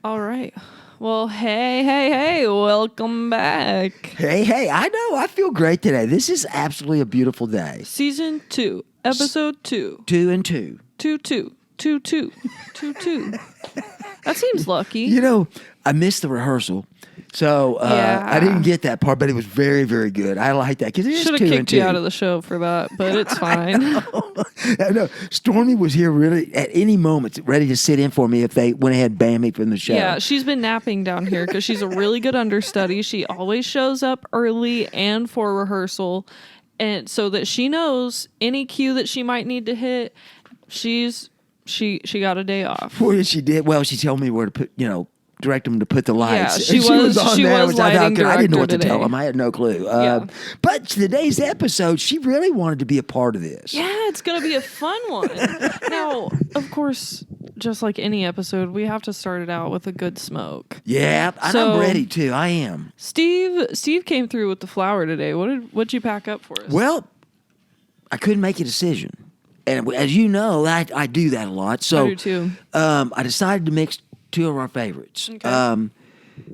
All right. Well, hey, welcome back. Hey, I know. I feel great today. This is absolutely a beautiful day. Season 2, episode 2. 2 and 2. 2. That seems lucky. You know, I missed the rehearsrsal. So I didn't get that part, but it was very, very good. I like that because it is 2 and 2. Should have kicked you out of the show for that, but it's fine. I know. Stormy was here really at any moment ready to sit in for me if they went ahead and banned me from the show. Yeah, she's been napping down here because she's a really good understudy. She always shows up early and for rehearsal, and so that she knows any cue that she might need to hit, she got a day off. Well, she did. Well, she told me where to put, direct them to put the lights. Yeah, she was lighting director I didn't know what to today. tell them. I had no clue. But today's episode, she really wanted to be a part of this. Yeah, it's going to be a fun one. Now, of course, just like any episode, we have to start it out with a good smoke. Yeah, and I'm ready too. I am. Steve came through with the flour today. What'd you pack up for us? Well, I couldn't make a decision. And as you know, I do that a lot. So I do too. I decided to mix two of our favorites. Okay.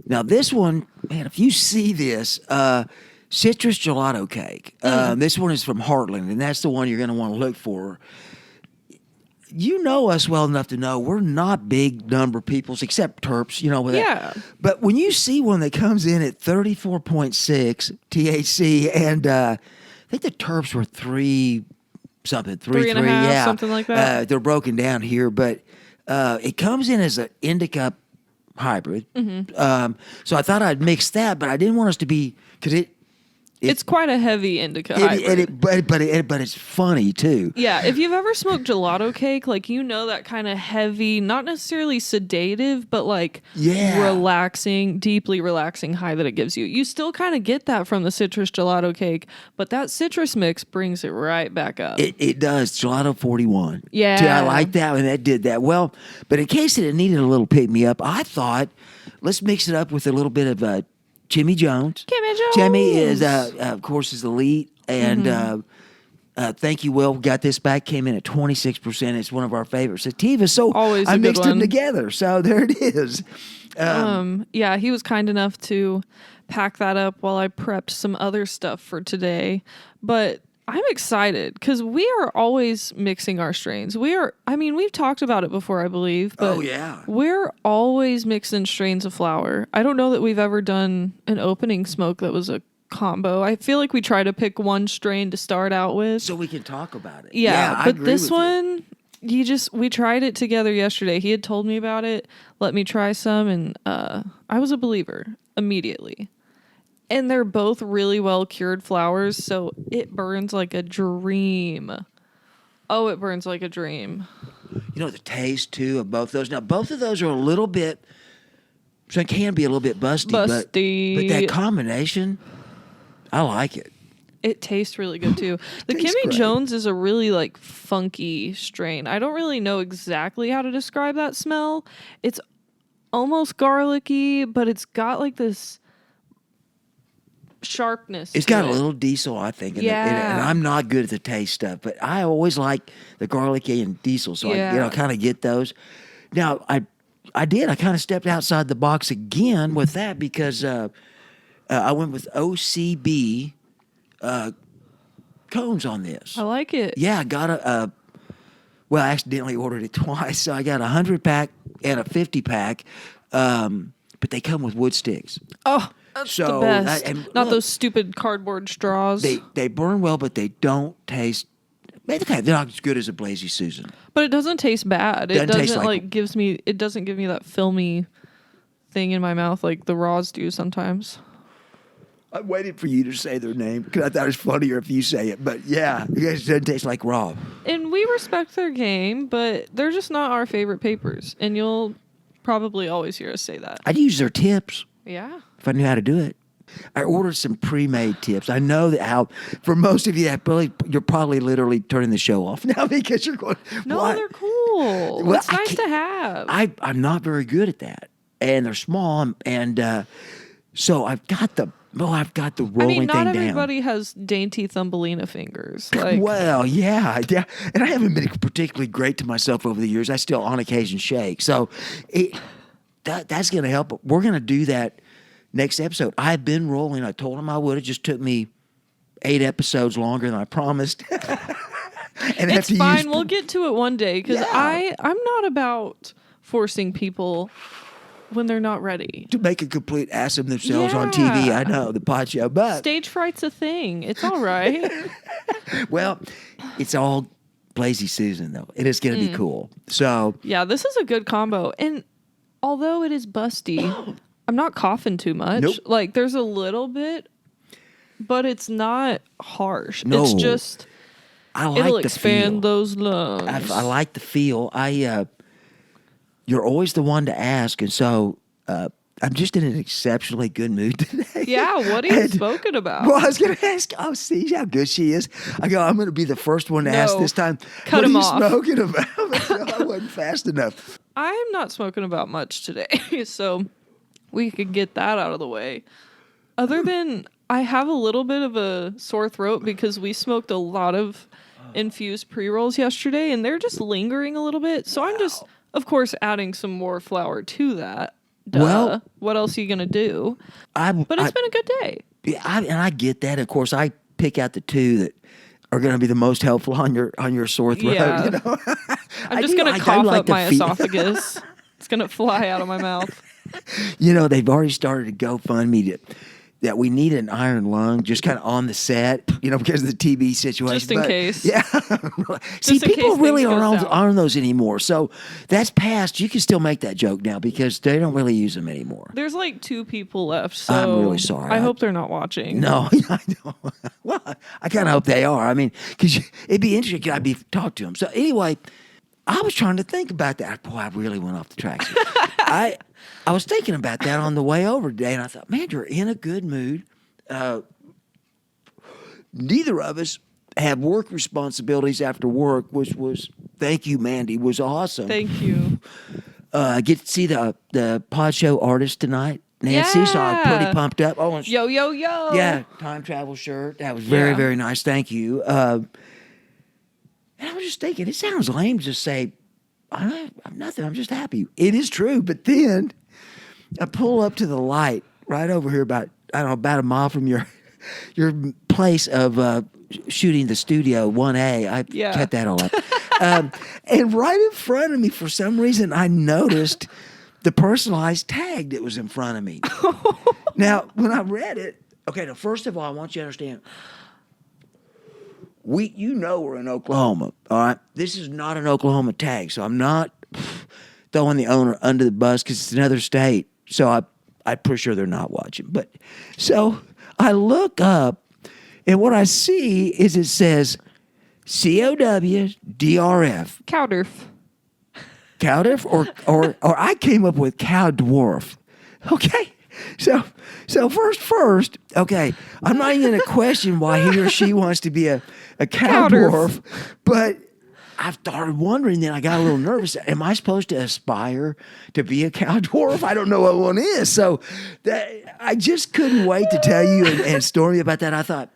Now, this one, man, if you see this, citrus gelato cake. This one is from Heartland, and that's the one you're going to want to look for. You know us well enough to know we're not big number peoples, except terps, Yeah. But when you see one that comes in at 34.6 THC, and I think the terps were 3 and a half, yeah, something like that. They're broken down here, but it comes in as an indica hybrid. Mm-hmm. So I thought I'd mix that, but I didn't want us to be because it's quite a heavy indica hybrid. But it's funny too. Yeah, if you've ever smoked gelato cake, that kind of heavy, not necessarily sedative, but relaxing, deeply relaxing high that it gives you. You still kind of get that from the citrus gelato cake, but that citrus mix brings it right back up. It does. Gelato 41. Yeah. I like that one. That did that well. But in case it needed a little pick me up, I thought let's mix it up with a little bit of Chemmy Jones. Chemmy is, of course, is elite. And thank you, Will. Got this back. Came in at 26%. It's one of our favorite sativas. So always I mixed them one. together. So there it is. Yeah, he was kind enough to pack that up while I prepped some other stuff for today. But I'm excited because we are always mixing our strains. We've talked about it before, I believe. But we're always mixing strains of flower. I don't know that we've ever done an opening smoke that was a combo. I feel like we try to pick one strain to start out with. So we can talk about it. Yeah, I but agree this with one, we tried it together yesterday. He had told me about it, let me try some, and I was a believer immediately. And they're both really well cured flowers, so it burns like a dream. Oh, it burns like a dream. The taste, too, of both those. Now, both of those are a little bit, so it can be a little bit busty. But that combination, I like it. It tastes really good, too. The Chemmy great. Jones is a really, funky strain. I don't really know exactly how to describe that smell. It's almost garlicky, but it's got, this sharpness. It's got a little diesel, I think. And I'm not good at the taste stuff, but I always like the garlicky and diesel, so I kind of get those. Now, I kind of stepped outside the box again with that because I went with OCB cones on this. I like it. Yeah, I got I accidentally ordered it twice, so I got a 100-pack and a 50-pack, but they come with wood sticks. Oh, that's the best. Not those stupid cardboard straws. They burn well, but they don't taste. They're not as good as a Blazy Susan. But it doesn't taste bad. It doesn't It doesn't give me that filmy thing in my mouth like the Roze do sometimes. I waited for you to say their name because I thought it was funnier if you say it. But yeah, it doesn't taste like raw. And we respect their game, but they're just not our favorite papers. And you'll probably always hear us say that. I'd use their tips. Yeah. If I knew how to do it. I ordered some pre-made tips. I know that for most of you, you're probably literally turning the show off now because you're going, no, what? They're cool. Well, it's nice to have. I'm not very good at that. And they're small. And so I've got the rolling thing down. Not everybody has dainty Thumbelina fingers. Well, yeah. And I haven't been particularly great to myself over the years. I still, on occasion, shake. So that's going to help. We're going to do that next episode. I've been rolling. I told him I would. It just took me 8 episodes longer than I promised. And it's fine. We'll get to it one day because I'm not about forcing people when they're not ready to make a complete ass of themselves on TV. I know the Podshow, but stage fright's a thing. It's all right. Well, it's all Blazy Susan though. It is going to be cool. So yeah, this is a good combo. And although it is busty, I'm not coughing too much. Nope. Like there's a little bit, but it's not harsh. No. It's just. I like it'll the expand feel. those lungs. I like the feel. You're always the one to ask, and so I'm just in an exceptionally good mood today. Yeah, what are you spoken about? Well, I was going to ask. Oh, see how good she is. I go. I'm going to be the first one to ask this time. Cut him off. What are you smoking about? No, I wasn't fast enough. I'm not smoking about much today, so we could get that out of the way. Other than I have a little bit of a sore throat because we smoked a lot of infused pre-rolls yesterday and they're just lingering a little bit. So I'm just, of course, adding some more flour to that. Duh. Well, what else are you going to do? But it's been a good day. Yeah, and I get that. Of course, I pick out the 2 that are going to be the most helpful on your sore throat. Yeah. You know? I'm just going to cough up my esophagus. It's going to fly out of my mouth. You know, they've already started to GoFundMe that we need an iron lung just kind of on the set, you know, because of the TB situation. Just in case. Yeah. See, people really aren't on those anymore. So that's past. You can still make that joke now because they don't really use them anymore. There's like 2 people left. So I'm really sorry. I hope they're not watching. No, I know. Well, I kind of hope they are. I mean, because it'd be interesting. Could I talk to them? So anyway, I was trying to think about that. Boy, I really went off the tracks. I was thinking about that on the way over today, and I thought, man, you're in a good mood. Neither of us have work responsibilities after work, which was, thank you, Mandy, was awesome. Thank you. I get to see the Podshow artist tonight, Nancy, so I'm pretty pumped up. Oh, yo. Yeah, time travel shirt. That was very, very nice. Thank you. And I was just thinking, it sounds lame to just say, I'm nothing. I'm just happy. It is true. But then I pull up to the light right over here about a mile from your place of shooting the studio 1A. I cut that all up. And right in front of me, for some reason, I noticed the personalized tag that was in front of me. Now, when I read it, okay, now, first of all, I want you to understand, we're in Oklahoma, all right? This is not an Oklahoma tag, so I'm not throwing the owner under the bus because it's another state. So I'm pretty sure they're not watching. But so I look up, and what I see is it says COWDRF. Cowdorf, or I came up with cow dwarf. Okay. So first, okay, I'm not even going to question why he or she wants to be a cow dwarf, but I've started wondering, then I got a little nervous. Am I supposed to aspire to be a cow dwarf? I don't know what one is. So I just couldn't wait to tell you and Stormy about that. I thought,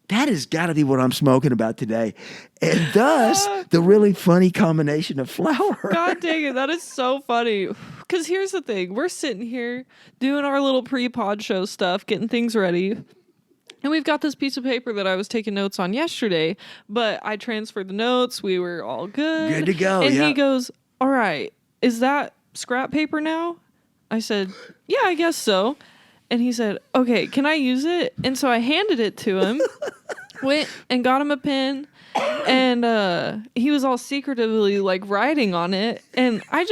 that has got to be what I'm smoking about today. And thus, the really funny combination of flour. God dang it. That is so funny. Because here's the thing. We're sitting here doing our little pre-pod show stuff, getting things ready. And we've got this piece of paper that I was taking notes on yesterday. But I transferred the notes. We were all good. Good to go, And he goes, all right, is that scrap paper now? I said, yeah, I guess so. And he said, okay, can I use it? And so I handed it to him, went and got him a pen, and he was all secretively like writing on it. And I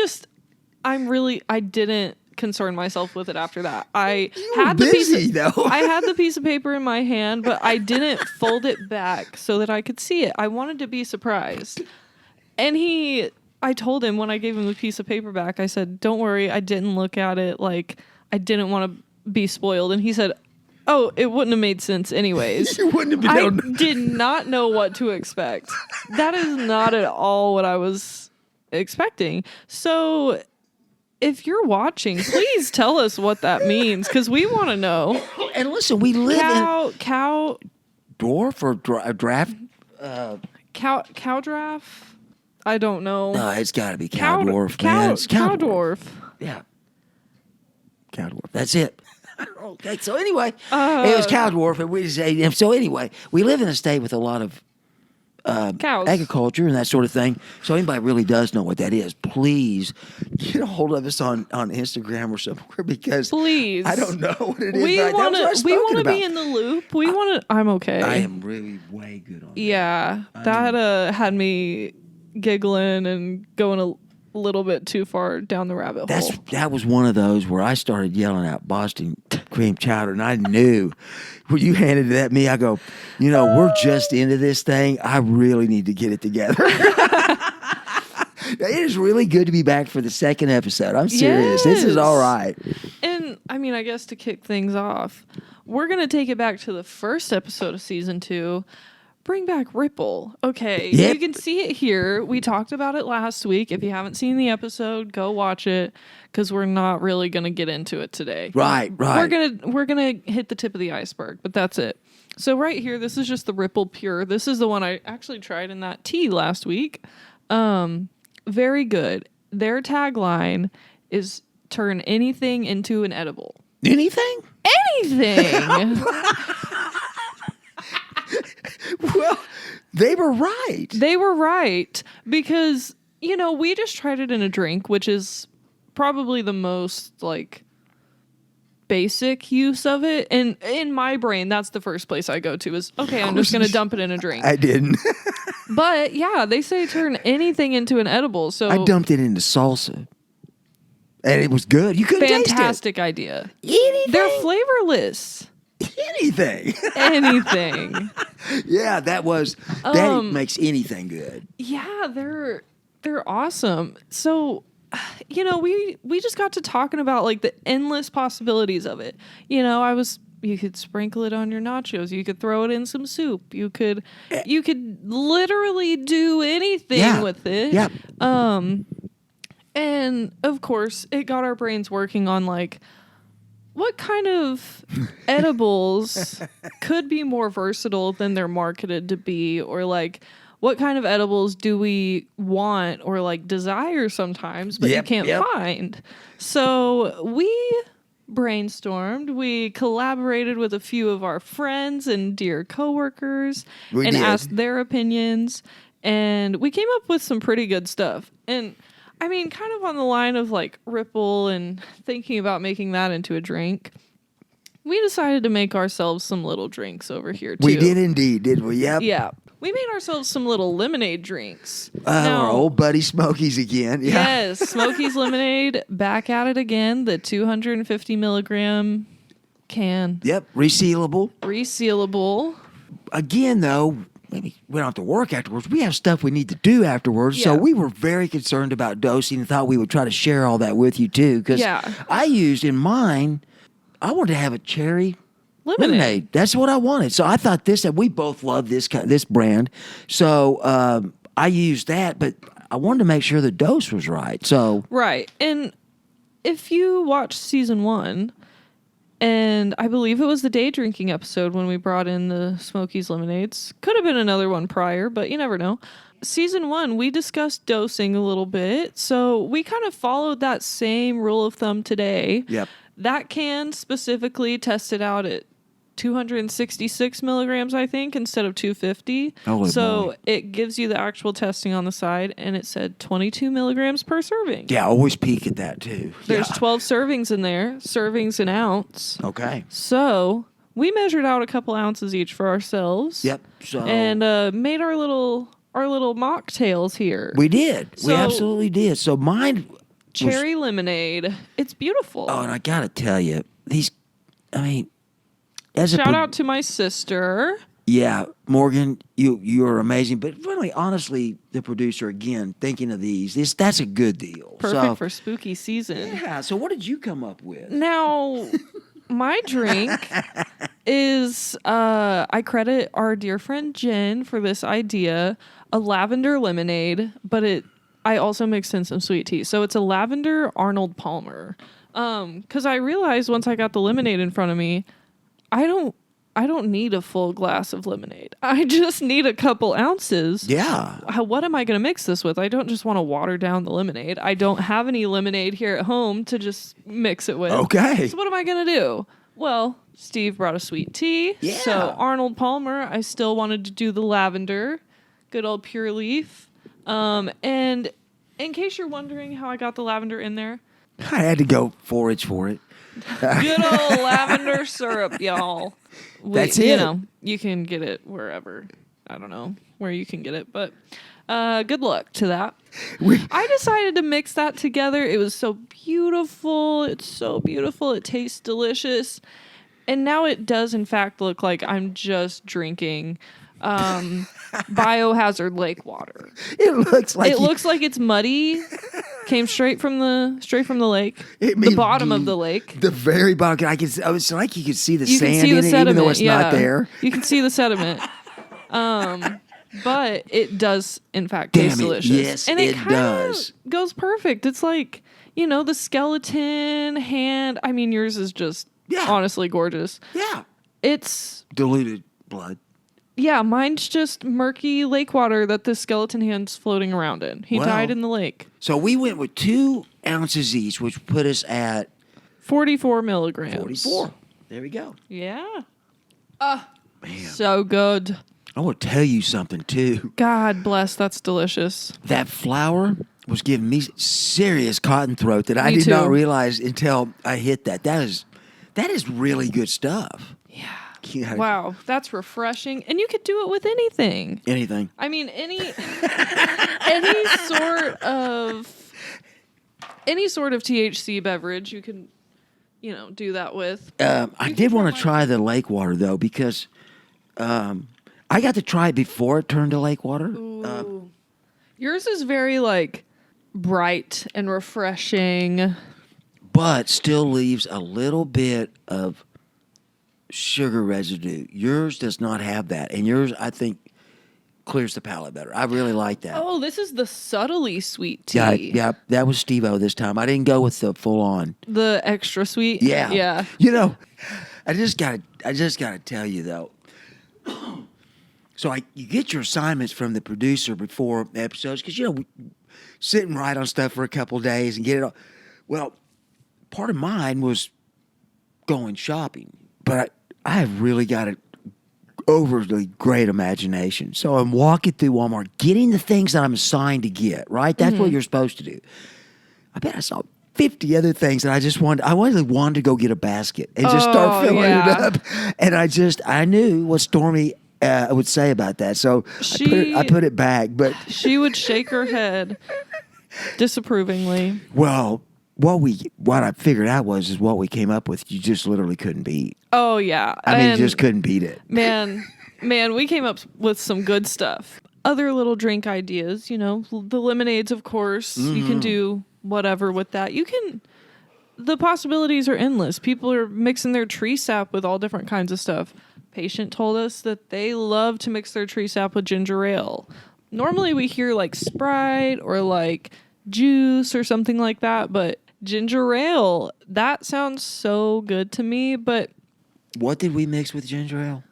didn't concern myself with it after that. I had the piece of paper in my hand, but I didn't fold it back so that I could see it. I wanted to be surprised. And I told him when I gave him the piece of paper back, I said, don't worry, I didn't look at it. Like, I didn't want to be spoiled. And he said, oh, it wouldn't have made sense anyways. You wouldn't have been I did not know what to expect. That is not at all what I was expecting. So if you're watching, please tell us what that means, because we want to know. And listen, we live in cow dwarf or draft. Cow draft. I don't know. No, it's got to be cow dwarf. Cow Man. It's cow dwarf. Yeah. Cow dwarf. That's it. Okay, so anyway, it was cow dwarf, and we just ate. So anyway, we live in a state with a lot of Cows. agriculture and that sort of thing. So anybody really does know what that is, please get a hold of us on Instagram or somewhere, because please, I don't know what it is. We want to be in the loop. We want to. I'm okay. I am really way good on that. Yeah, that had me giggling and going a little bit too far down the rabbit hole. That was one of those where I started yelling out Boston cream chowder, and I knew when you handed that me, I go, we're just into this thing. I really need to get it together. It is really good to be back for the second episode. I'm serious. Yes. This is all right. And I mean, I guess to kick things off, we're going to take it back to the first episode of season 2. Bring back Ripple. Okay, yep. You can see it here. We talked about it last week. If you haven't seen the episode, go watch it, because we're not really going to get into it today. Right. We're gonna hit the tip of the iceberg, but that's it. So right here, this is just the Ripple Pure. This is the one I actually tried in that tea last week. Very good. Their tagline is "Turn anything into an edible." Anything? Anything. Well, they were right. They were right, because, we just tried it in a drink, which is probably the most, basic use of it. And in my brain, that's the first place I go to is, okay, I'm just going to dump it in a drink. I didn't. But, yeah, they say turn anything into an edible. So I dumped it into salsa. And it was good. You couldn't taste it. Fantastic idea. Anything? They're flavorless. Anything. Yeah, that makes anything good. Yeah, they're awesome. So, we just got to talking about the endless possibilities of it. You could sprinkle it on your nachos. You could throw it in some soup. You could literally do anything with it. Yeah. And of course, it got our brains working on what kind of edibles could be more versatile than they're marketed to be, or what kind of edibles do we want or desire sometimes, but you can't find. So we brainstormed, we collaborated with a few of our friends and dear coworkers asked their opinions, and we came up with some pretty good stuff. And I mean, kind of on the line of Ripple and thinking about making that into a drink, we decided to make ourselves some little drinks over here, too. We did indeed, didn't we? Yep. Yeah. We made ourselves some little lemonade drinks. Our old buddy Smokiez again. Yeah. Yes, Smokiez lemonade, back at it again, the 250 milligram can. Yep, resealable. Again, though, maybe we don't have to work afterwards. We have stuff we need to do afterwards. Yeah. So we were very concerned about dosing and thought we would try to share all that with you too. Because I used in mine, I wanted to have a cherry lemonade. That's what I wanted. So I thought we both love this brand. So I used that, but I wanted to make sure the dose was right. So right. And if you watch season 1, and I believe it was the day drinking episode when we brought in the Smokiez lemonades. Could have been another one prior, but you never know. Season 1, we discussed dosing a little bit. So we kind of followed that same rule of thumb today. Yep. That can specifically tested out at 266 milligrams, I think, instead of 250. So it gives you the actual testing on the side, and it said 22 milligrams per serving. Yeah, always peek at that too. There's 12 servings in there. Servings an ounce. Okay. So we measured out a couple ounces each for ourselves. Yep. And made our little mocktails here. We did. We absolutely did. So mine cherry lemonade. It's beautiful. Oh, and I gotta tell you, shout out to my sister. Yeah, Morgan, you are amazing. But really, honestly, the producer, again, thinking of that's a good deal. Perfect for spooky season. Yeah, so what did you come up with? Now, my drink is, I credit our dear friend Jen for this idea, a lavender lemonade, but I also mixed in some sweet tea. So it's a lavender Arnold Palmer. Because I realized once I got the lemonade in front of me, I don't I don't need a full glass of lemonade. I just need a couple ounces. Yeah. What am I going to mix this with? I don't just want to water down the lemonade. I don't have any lemonade here at home to just mix it with. Okay. So what am I going to do? Well, Steve brought a sweet tea. Yeah. So Arnold Palmer, I still wanted to do the lavender. Good old Pure Leaf. And in case you're wondering how I got the lavender in there. I had to go forage for it. Good old lavender syrup, y'all. That's it. You know, you can get it wherever. I don't know where you can get it, but good luck to that. I decided to mix that together. It was so beautiful. It's so beautiful. It tastes delicious. And now it does, in fact, look like I'm just drinking biohazard lake water. It looks like it's muddy. Came straight from the lake. The bottom of the lake. The very bottom. It's like you could see the sand see the in it, sediment, even though it's not there. You can see the sediment. But it does, in fact, taste delicious. Yes, and it does. Goes perfect. It's like, the skeleton hand. I mean, yours is just honestly gorgeous. Yeah. It's diluted blood. Yeah, mine's just murky lake water that the skeleton hand's floating around in. He died in the lake. So we went with 2 ounces each, which put us at 44 milligrams. 44. There we go. Yeah. Man. So good. I want to tell you something, too. God bless, that's delicious. That flour was giving me serious cotton throat that I did not realize until I hit that. That is really good stuff. Yeah. Yeah. Wow, that's refreshing. And you could do it with anything. Anything. I mean, any sort of THC beverage you can, do that with. I did want to try the lake water, though, because I got to try it before it turned to lake water. Ooh. Yours is very, bright and refreshing. But still leaves a little bit of sugar residue. Yours does not have that. And yours, I think, clears the palate better. I really like that. Oh, this is the subtly sweet tea. Yeah, that was Steve-O this time. I didn't go with the full on. The extra sweet? Yeah. Yeah. I just gotta tell you though. So you get your assignments from the producer before episodes because we sit and write on stuff for a couple of days and get it all. Well, part of mine was going shopping, but I have really got an overly great imagination. So I'm walking through Walmart, getting the things that I'm assigned to get, right? That's what you're supposed to do. I bet I saw 50 other things that I wanted to go get a basket and just start filling it up. And I knew what Stormy would say about that. So I put it back. But she would shake her head disapprovingly. Well, what I figured out is what we came up with. You just literally couldn't beat. Oh yeah, I mean, you just couldn't beat it. Man, we came up with some good stuff. Other little drink ideas, the lemonades, of course. Mm-hmm. You can do whatever with that. The possibilities are endless. People are mixing their tree sap with all different kinds of stuff. Patient told us that they love to mix their tree sap with ginger ale. Normally we hear Sprite or juice or something like that, but ginger ale, that sounds so good to me. But what did we mix with ginger ale?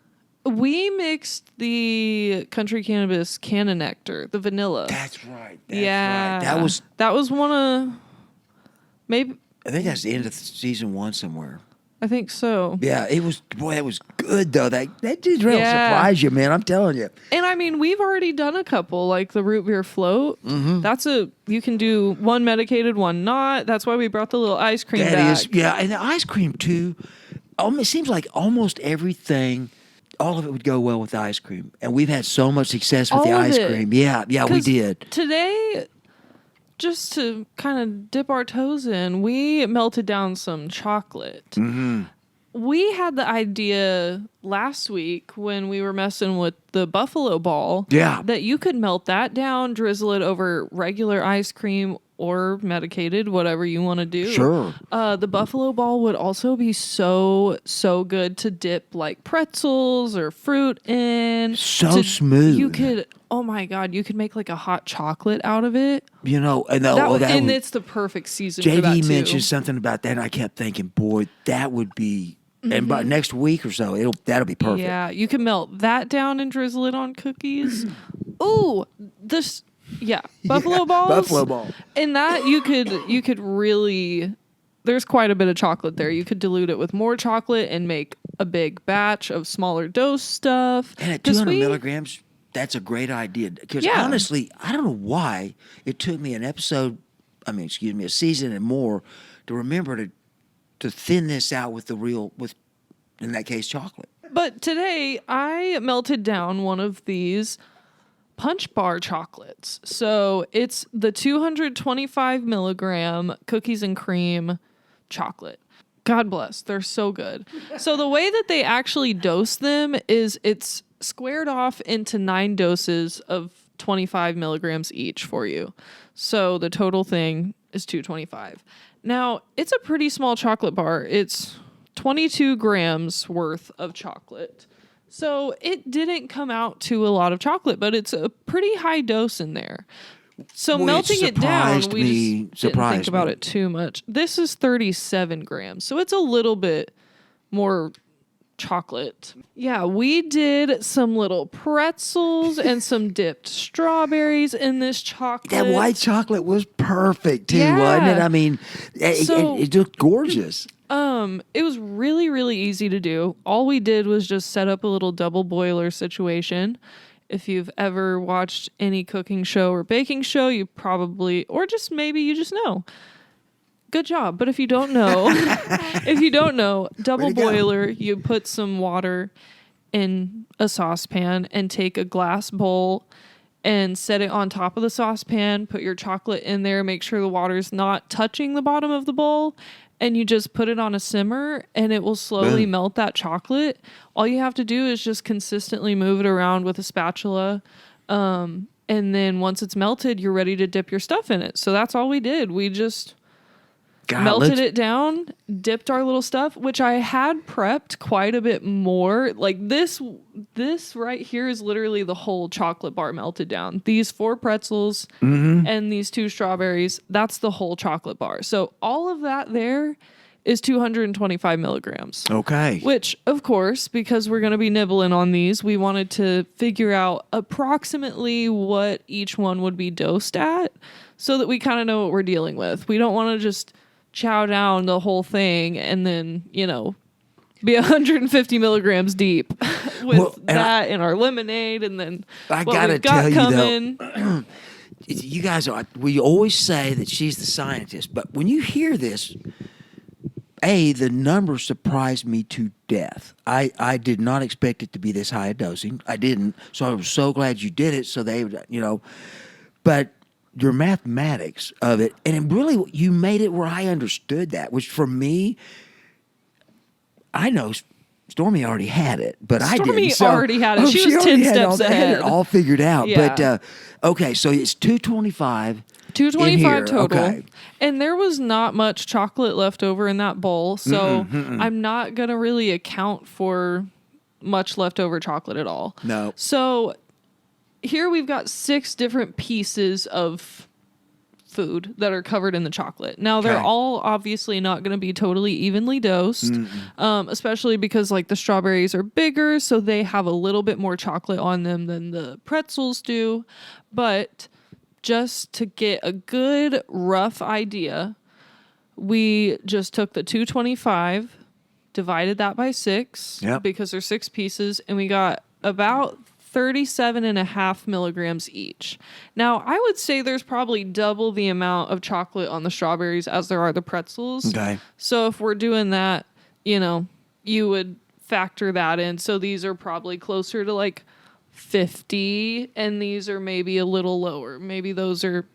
We mixed the country cannabis canna nectar, the vanilla. That's right. Right. That was one of maybe. I think that's the end of season 1 somewhere. I think so. Yeah, it was. Boy, that was good though. That ginger ale surprised you, man. I'm telling you. And I mean, we've already done a couple, like the root beer float. Mm-hmm. You can do one medicated, one not. That's why we brought the little ice cream back. And the ice cream too. It seems like almost everything. All of it would go well with ice cream. And we've had so much success with the ice cream. Yeah, we did. Today, just to kind of dip our toes in, we melted down some chocolate. Mm-hmm. We had the idea last week when we were messing with the Buffalo Ball that you could melt that down, drizzle it over regular ice cream or medicated, whatever you want to do. Sure. The Buffalo Ball would also be so good to dip pretzels or fruit in. So smooth. You could, oh my God, you could make a hot chocolate out of it. And it's the perfect season for that too. JD mentioned something about that, and I kept thinking, boy, that would be and by next week or so, that'll be perfect. Yeah, you can melt that down and drizzle it on cookies. Ooh, Buffalo Ballz. Buffalo Ballz. And that you could really, there's quite a bit of chocolate there. You could dilute it with more chocolate and make a big batch of smaller dose stuff. And at 200 milligrams, that's a great idea. Because honestly, I don't know why it took me a season and more to remember to thin this out with in that case, chocolate. But today I melted down one of these Punch Bar chocolates. So it's the 225 milligram cookies and cream chocolate. God bless. They're so good. So the way that they actually dose them is it's squared off into 9 doses of 25 milligrams each for you. So the total thing is 225. Now, it's a pretty small chocolate bar. It's 22 grams worth of chocolate. So it didn't come out to a lot of chocolate, but it's a pretty high dose in there. So melting it down, we just didn't think about it too much. This is 37 grams, so it's a little bit more chocolate. Yeah, we did some little pretzels and some dipped strawberries in this chocolate. That white chocolate was perfect too, wasn't it? I mean, it looked gorgeous. It was really, really easy to do. All we did was just set up a little double boiler situation. If you've ever watched any cooking show or baking show, you probably, or just maybe you just know. Good job. But if you don't know, double boiler, you put some water in a saucepan and take a glass bowl and set it on top of the saucepan, put your chocolate in there, make sure the water's not touching the bottom of the bowl, and you just put it on a simmer and it will slowly melt that chocolate. All you have to do is just consistently move it around with a spatula. And then once it's melted, you're ready to dip your stuff in it. So that's all we did. We just melted it down, dipped our little stuff, which I had prepped quite a bit more. Like this right here is literally the whole chocolate bar melted down. These 4 pretzels and these 2 strawberries, that's the whole chocolate bar. So all of that there is 225 milligrams. Okay. Which, of course, because we're going to be nibbling on these, we wanted to figure out approximately what each one would be dosed at so that we kind of know what we're dealing with. We don't want to just chow down the whole thing and then, be 150 milligrams deep with that in our lemonade and then I gotta tell you though, you guys we always say that she's the scientist, but when you hear this, the numbers surprised me to death. I did not expect it to be this high a dosing. I didn't. So I was so glad you did it. So they, but your mathematics of it, and it really, you made it where I understood that, which for me, I know Stormy already had it, but I didn't. Stormy already had it. She was 10 steps ahead. Had it all figured out. Yeah. But, okay, so it's 225. 225 total. Okay. And there was not much chocolate left over in that bowl, so I'm not going to really account for much leftover chocolate at all. No. So here we've got 6 different pieces of food that are covered in the chocolate. Now, they're all obviously not going to be totally evenly dosed, especially because like the strawberries are bigger, so they have a little bit more chocolate on them than the pretzels do. But just to get a good rough idea, we just took the 225, divided that by 6 because there's 6 pieces, and we got about 37.5 milligrams each. Now, I would say there's probably double the amount of chocolate on the strawberries as there are the pretzels. Okay. So if we're doing that, you would factor that in. So these are probably closer to like 50, and these are maybe a little lower. Maybe those are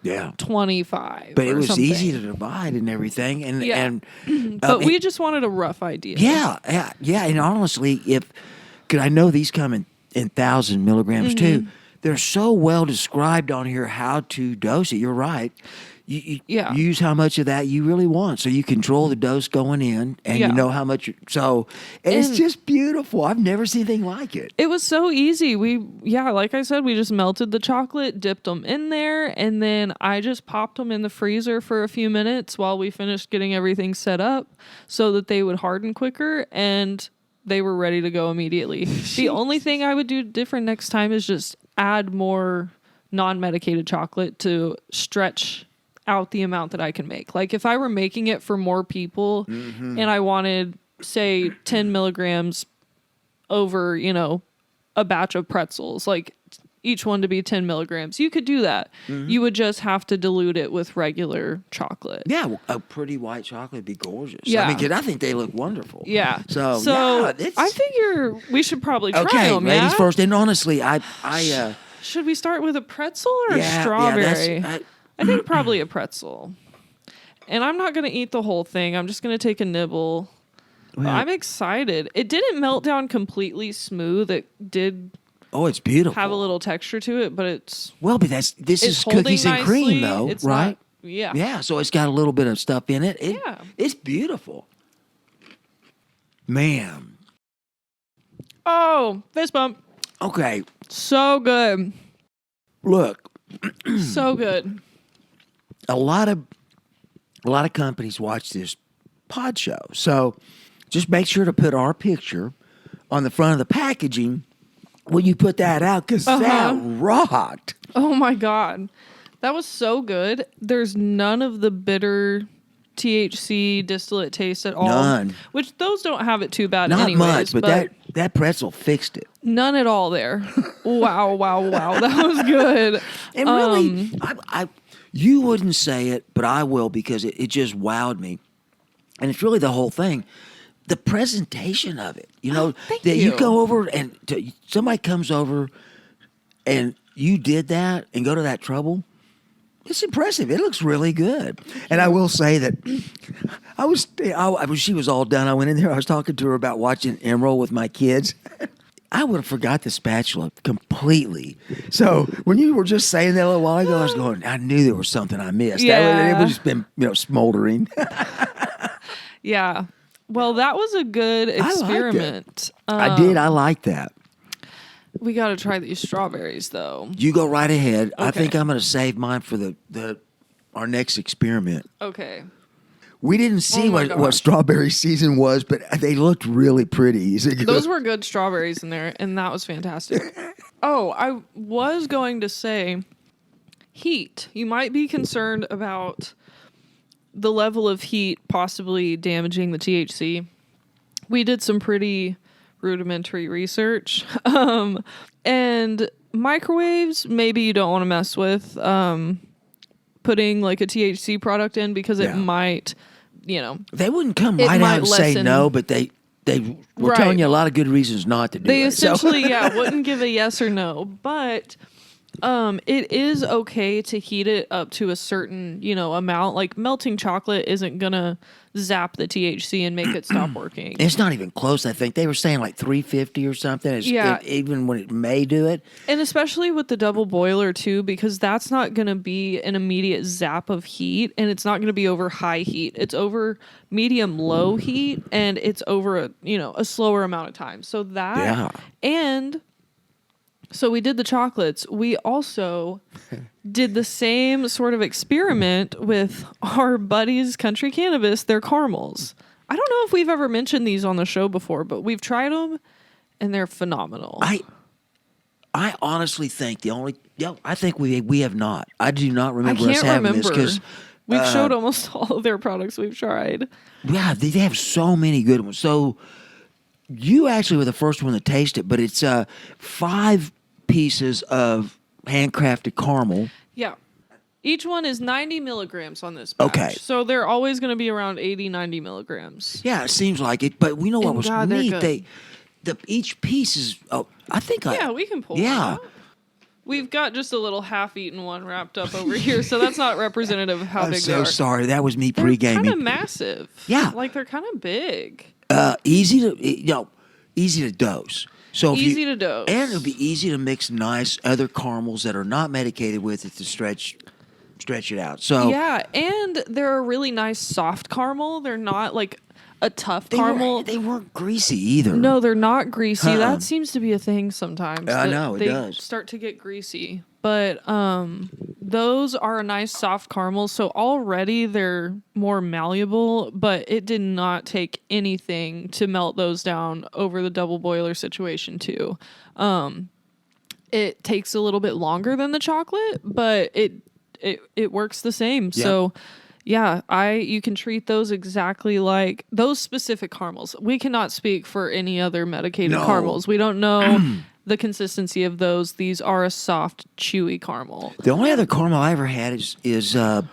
25. But it was something. easy to divide and everything. And but we just wanted a rough idea. Yeah. And honestly, because I know these come in 1,000 milligrams too. They're so well described on here how to dose it. You're right. you Yeah. use how much of that you really want, so you control the dose going in, and you know how much. And it's just beautiful. I've never seen anything like it. It was so easy. Like I said, we just melted the chocolate, dipped them in there, and then I just popped them in the freezer for a few minutes while we finished getting everything set up so that they would harden quicker, and they were ready to go immediately. The only thing I would do different next time is just add more non-medicated chocolate to stretch out the amount that I can make. Like if I were making it for more people and I wanted, say, 10 milligrams over, a batch of pretzels, like each one to be 10 milligrams, you could do that. You would just have to dilute it with regular chocolate. Yeah, a pretty white chocolate would be gorgeous. Yeah. I mean, I think they look wonderful. Yeah. So yeah, I figure we should probably try them. Ladies first. And honestly, I should we start with a pretzel or a strawberry? I think probably a pretzel. And I'm not going to eat the whole thing. I'm just going to take a nibble. Well, I'm excited. It didn't melt down completely smooth. It did. Oh, it's beautiful. Have a little texture to it, but it's. Well, but this is cookies and cream, though, it's right? Yeah. Yeah, so it's got a little bit of stuff in it. It's beautiful. Man. Oh, fist bump. Okay. So good. Look. So good. A lot of companies watch this Podshow. So just make sure to put our picture on the front of the packaging when you put that out, because that rocked. Oh my God. That was so good. There's none of the bitter THC distillate taste at all. None. Which those don't have it too bad Not anyways. much, but that pretzel fixed it. None at all there. Wow. That was good. And really, you wouldn't say it, but I will, because it just wowed me. And it's really the whole thing. The presentation of it, Thank that you. you go over and somebody comes over and you did that and go to that trouble. It's impressive. It looks really good. And I will say that she was all done. I went in there. I was talking to her about watching Emerald with my kids. I would have forgot the spatula completely. So when you were just saying that a little while ago, I was going, I knew there was something I missed. Yeah. It would just been, smoldering. Yeah. Well, that was a good experiment. I did. I like that. We got to try these strawberries, though. You go right ahead. Okay. I think I'm going to save mine for our next experiment. Okay. We didn't see what strawberry season was, but they looked really pretty. Those were good strawberries in there, and that was fantastic. Oh, I was going to say heat. You might be concerned about the level of heat possibly damaging the THC. We did some pretty rudimentary research. And microwaves, maybe you don't want to mess with putting like a THC product in, because it might, They wouldn't come right out and say no, but they were telling you a lot of good reasons not to do it. They essentially, wouldn't give a yes or no, but it is okay to heat it up to a certain, amount. Like melting chocolate isn't gonna zap the THC and make it stop working. It's not even close. I think they were saying like 350 or something. Even when it may do it. And especially with the double boiler too, because that's not gonna be an immediate zap of heat, and it's not gonna be over high heat. It's over medium low heat, and it's over a slower amount of time. So So we did the chocolates. We also did the same sort of experiment with our buddies Country Cannabis, their caramels. I don't know if we've ever mentioned these on the show before, but we've tried them and they're phenomenal. I honestly think I think we have not. I do not remember us having this, because we've showed almost all of their products we've tried. Yeah, they have so many good ones. So you actually were the first one to taste it, but it's 5 pieces of handcrafted caramel. Yeah. Each one is 90 milligrams on this batch. Okay. So they're always going to be around 80, 90 milligrams. Yeah, it seems like it. But we know what was neat. Each piece is, I think we can pull one out. We've got just a little half-eaten one wrapped up over here, so that's not representative of how big they are. I'm so sorry. That was me pre-gaming. They're kind of massive. Yeah. Like, they're kind of big. Easy to dose. So easy to dose. And it would be easy to mix nice other caramels that are not medicated with it to stretch stretch it out. So yeah, and they're a really nice soft caramel. They're not like a tough caramel. They weren't greasy either. No, they're not greasy. That seems to be a thing sometimes. I know, it they does. Start to get greasy. But those are a nice soft caramel. So already they're more malleable, but it did not take anything to melt those down over the double boiler situation too. It takes a little bit longer than the chocolate, but it works the same. Yep. So yeah, you can treat those exactly like those specific caramels. We cannot speak for any other medicated caramels. We don't know the consistency of those. These are a soft, chewy caramel. The only other caramel I ever had is a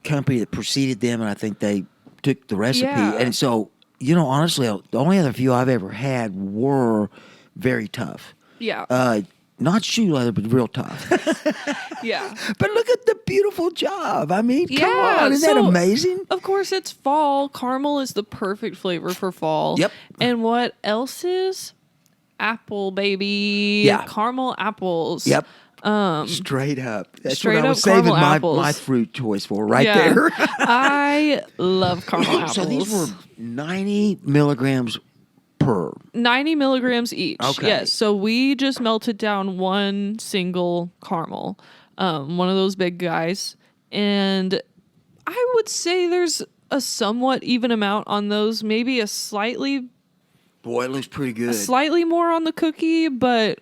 company that preceded them, and I think they took the recipe. Yeah. And so, honestly, the only other few I've ever had were very tough. Yeah. Not shoe leather, but real tough. Yeah. But look at the beautiful job. I mean, come on. Isn't that amazing? Of course, it's fall. Caramel is the perfect flavor for fall. Yep. And what else is? Apple, baby. Yeah. Caramel apples. Yep. Straight up. That's straight what I was up saving caramel my fruit choice for there. I love caramel apples. So these were 90 milligrams per. 90 milligrams each. Okay. Yes. So we just melted down one single caramel, one of those big guys. And I would say there's a somewhat even amount on those, maybe a slightly... Boy, it looks pretty good. Slightly more on the cookie, but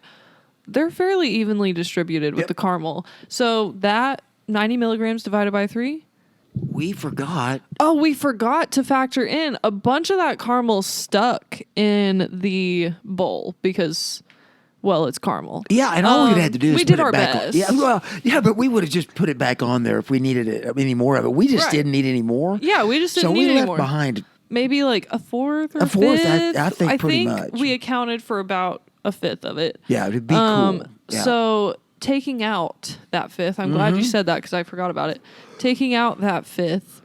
they're fairly evenly distributed with the caramel. So that 90 milligrams divided by 3... We forgot. Oh, we forgot to factor in a bunch of that caramel stuck in the bowl because, well, it's caramel. Yeah, and all we had to do is we put did it our back best. on. But we would have just put it back on there if we needed any more of it. We just didn't need any more. Yeah, we just didn't need any more. So we left behind maybe like a fourth or a fourth. Fifth. I think pretty much. We accounted for about a fifth of it. Yeah, it'd be cool. Yeah. So taking out that fifth, I'm glad you said that because I forgot about it. Taking out that fifth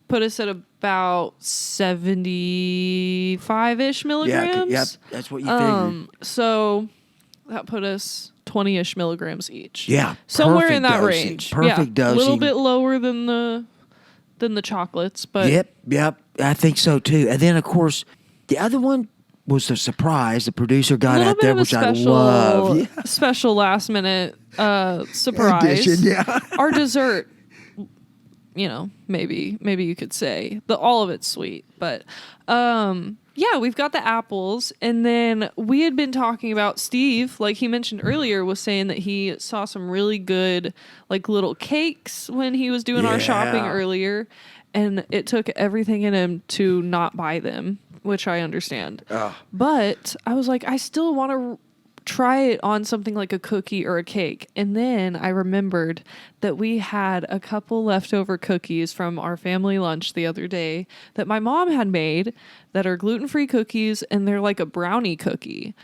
put us at about 75-ish milligrams. Yeah, that's what you figured. So that put us 20-ish milligrams each. Yeah, somewhere in that dosing. range. Perfect dosing. A little bit lower than the chocolates, but yep, I think so too. And then of course the other one was a surprise. The producer got out there, which I love. Yeah. Special last minute surprise. Addition, yeah. Our dessert. Maybe you could say all of it's sweet, but we've got the apples, and then we had been talking about Steve, like he mentioned earlier, was saying that he saw some really good like little cakes when he was doing our shopping earlier, and it took everything in him to not buy them, which I understand. But I was like, I still want to try it on something like a cookie or a cake. And then I remembered that we had a couple leftover cookies from our family lunch the other day that my mom had made that are gluten-free cookies, and they're like a brownie cookie.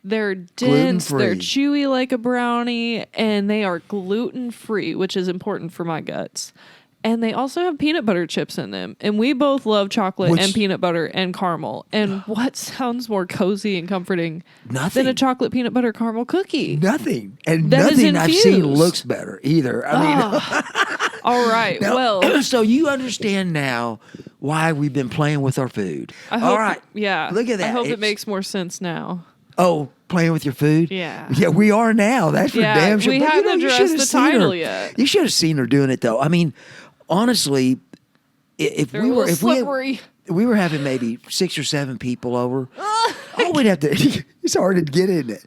They're dense, they're chewy like a brownie, and they are gluten-free, which is important for my guts. And they also have peanut butter chips in them. And we both love chocolate and peanut butter and caramel. And what sounds more cozy and comforting than a chocolate peanut butter caramel cookie? Nothing. And nothing I've seen looks better either. I mean, all right. Now, well, so you understand now why we've been playing with our food. All right. Yeah. Look at that. I hope it makes more sense now. Oh, playing with your food? Yeah. Yeah, we are now. That's for damn sure. We haven't addressed the title yet. You should have seen her doing it, though. I mean, honestly, if we were having maybe 6 or 7 people over, all we'd have to it's hard to get in it.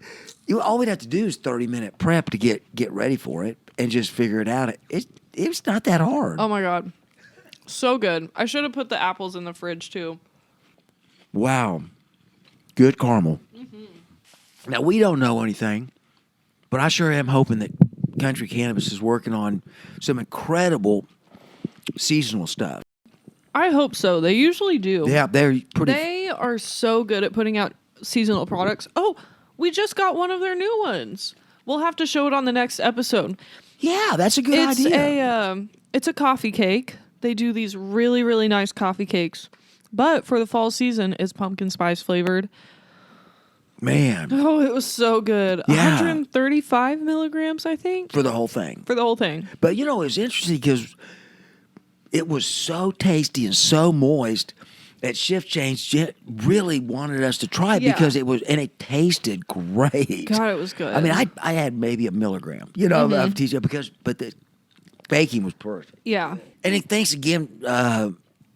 All we'd have to do is 30-minute prep to get ready for it and just figure it out. It's not that hard. Oh my God. So good. I should have put the apples in the fridge too. Wow. Good caramel. Mm-hmm. Now we don't know anything, but I sure am hoping that Country Cannabis is working on some incredible seasonal stuff. I hope so. They usually do. Yeah, They are so good at putting out seasonal products. Oh, we just got one of their new ones. We'll have to show it on the next episode. Yeah, that's a good idea. It's a coffee cake. They do these really, really nice coffee cakes. But for the fall season, it's pumpkin spice flavored. Man. Oh, it was so good. Yeah. 135 milligrams, I think. For the whole thing. For the whole thing. But, it was interesting because it was so tasty and so moist that Shift Change really wanted us to try it because it tasted great. God, it was good. I mean, I had maybe a milligram, of TJ but the baking was perfect. Yeah. And thanks again,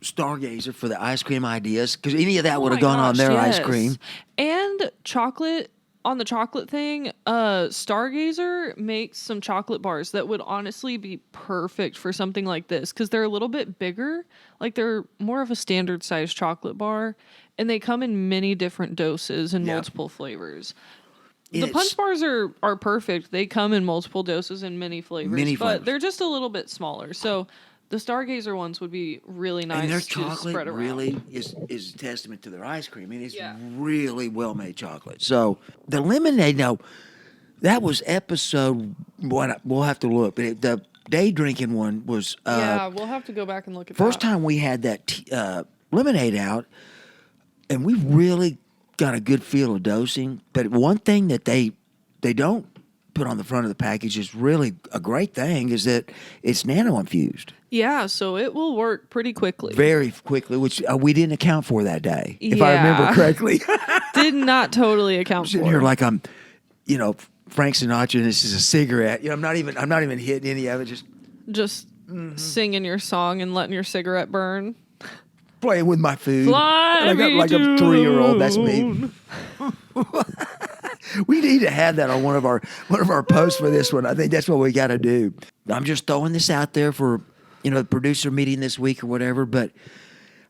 Stargazer, for the ice cream ideas, because any of that would have gone on their ice cream. And chocolate, on the chocolate thing, Stargazer makes some chocolate bars that would honestly be perfect for something like this, because they're a little bit bigger. Like, they're more of a standard size chocolate bar, and they come in many different doses and multiple flavors. The Punch bars are perfect. They come in multiple doses and many flavors, but they're just a little bit smaller. So the Stargazer ones would be really nice. And their to chocolate spread around. really is a testament to their ice cream. I mean, it's really well-made chocolate. So the lemonade, now, that was episode one. We'll have to look. But the day drinking one was... we'll have to go back and look at first time we had that lemonade out, and we really got a good feel of dosing. But one thing that they don't put on the front of the package is really a great thing, is that it's nano-infused. Yeah, so it will work pretty quickly. Very quickly, which we didn't account for that day, if I remember correctly. Did not totally account for. Sitting here like I'm, Frank Sinatra, and this is a cigarette. I'm not even hitting any of it. Just singing your song and letting your cigarette burn. Playing with my food. Fly like me a 3-year-old. That's me. We need to have that on one of our posts for this one. I think that's what we got to do. I'm just throwing this out there for the producer meeting this week or whatever. But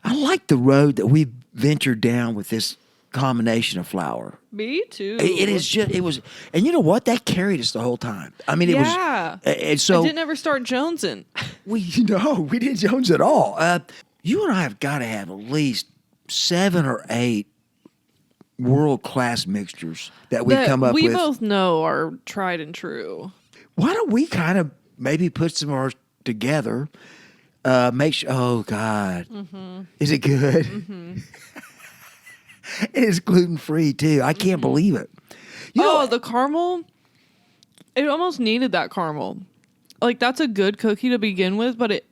I like the road that we ventured down with this combination of flour. Me too. It was, and you know what? That carried us the whole time. I mean, it was. And so I didn't ever start jonesing. We didn't jones at all. You and I have got to have at least 7 or 8 world-class mixtures that we've come up with. We both know are tried and true. Why don't we kind of maybe put some of ours together? Make sure. Oh God, is it good? Mm-hmm. It is gluten-free too. I can't believe it. The caramel. It almost needed that caramel. Like, that's a good cookie to begin with, but it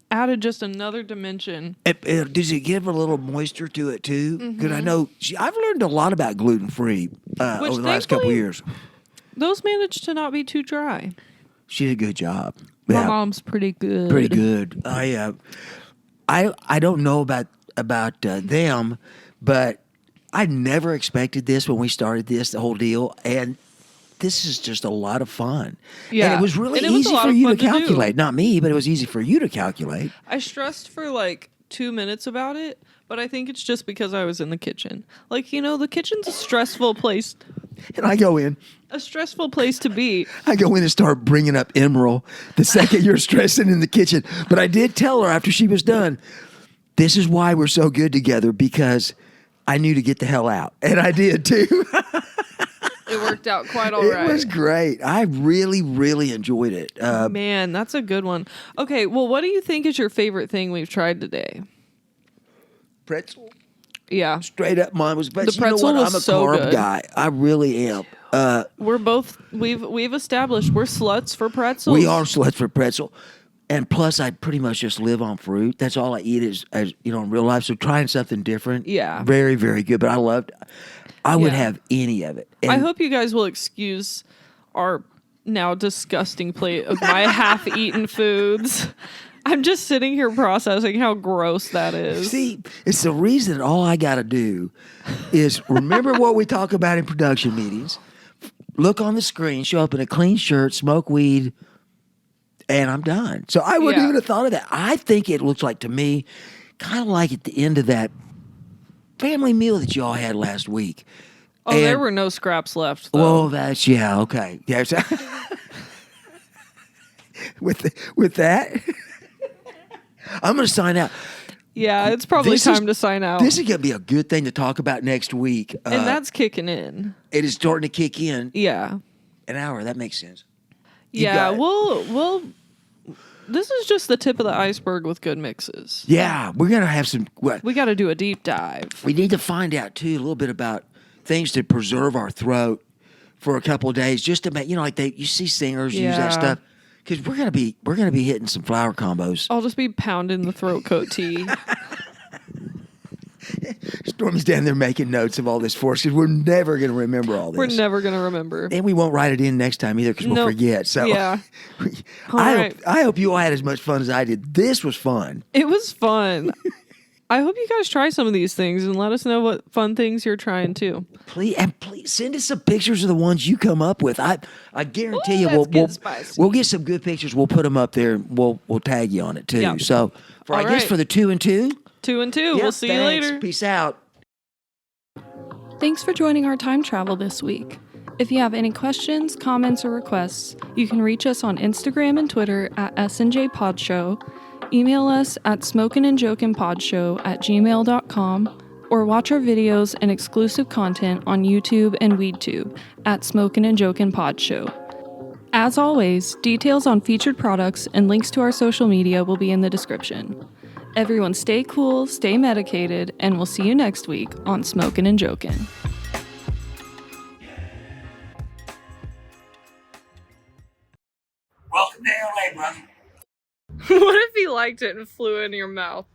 added just another dimension. Does it give a little moisture to it too? Because I know I've learned a lot about gluten-free over the last couple of years. Those managed to not be too dry. She did a good job. My mom's pretty good. Pretty good. I don't know about them, but I never expected this when we started the whole deal, and this is just a lot of fun. Yeah. And it was really easy for you to calculate. Not me, but it was easy for you to calculate. I stressed for like 2 minutes about it, but I think it's just because I was in the kitchen. Like, the kitchen's a stressful place. And I go in. A stressful place to be. I go in and start bringing up Emerald the second you're stressing in the kitchen. But I did tell her after she was done, this is why we're so good together, because I knew to get the hell out. And I did too. It worked out quite all right. It was great. I really, really enjoyed it. Man, that's a good one. Okay, well, what do you think is your favorite thing we've tried today? Pretzel. Yeah. Straight up mine was, but the pretzel was I'm a so carb good. guy. I really am. We've established we're sluts for pretzels. We are sluts for pretzel. And plus, I pretty much just live on fruit. That's all I eat as in real life. So trying something different, very, very good. But I would have any of it. And I hope you guys will excuse our now disgusting plate of my half-eaten foods. I'm just sitting here processing how gross that is. See, it's the reason all I got to do is remember what we talk about in production meetings, look on the screen, show up in a clean shirt, smoke weed, and I'm done. So I wouldn't even have thought of that. I think it looks like, to me, kind of like at the end of that family meal that y'all had last week. Oh, and there were no scraps left, though. Well, that's, okay. Yeah, with that, I'm going to sign out. Yeah, it's probably time to sign out. This is going to be a good thing to talk about next week. And that's kicking in. It is starting to kick in. Yeah. An hour, that makes sense. We'll this is just the tip of the iceberg with good mixes. Yeah, we're going to have some... We got to do a deep dive. We need to find out, too, a little bit about things to preserve our throat for a couple of days, just to make like you see singers use that stuff. Because we're gonna be hitting some flower combos. I'll just be pounding the throat coat tea. Stormy's down there making notes of all this for us because we're never going to remember all this. We're never going to remember. And we won't write it in next time either because we'll forget. So yeah. I hope you all had as much fun as I did. This was fun. It was fun. I hope you guys try some of these things and let us know what fun things you're trying too. Please send us some pictures of the ones you come up with. I guarantee you we'll get some good pictures. We'll put them up there. And we'll tag you on it too. Yep. So guess for the 2 and 2. 2 and 2. Yep, we'll see you later. Peace out. Thanks for joining our time travel this week. If you have any questions, comments, or requests, you can reach us on Instagram and Twitter at SNJ Podshow, email us at smokinandjokinpodshow@gmail.com, or watch our videos and exclusive content on YouTube and WeedTube at Smokin and Jokin Podshow. As always, details on featured products and links to our social media will be in the description. Everyone stay cool, stay medicated, and we'll see you next week on Smokin and Jokin. Welcome to LA, brother. What if he liked it and flew in your mouth?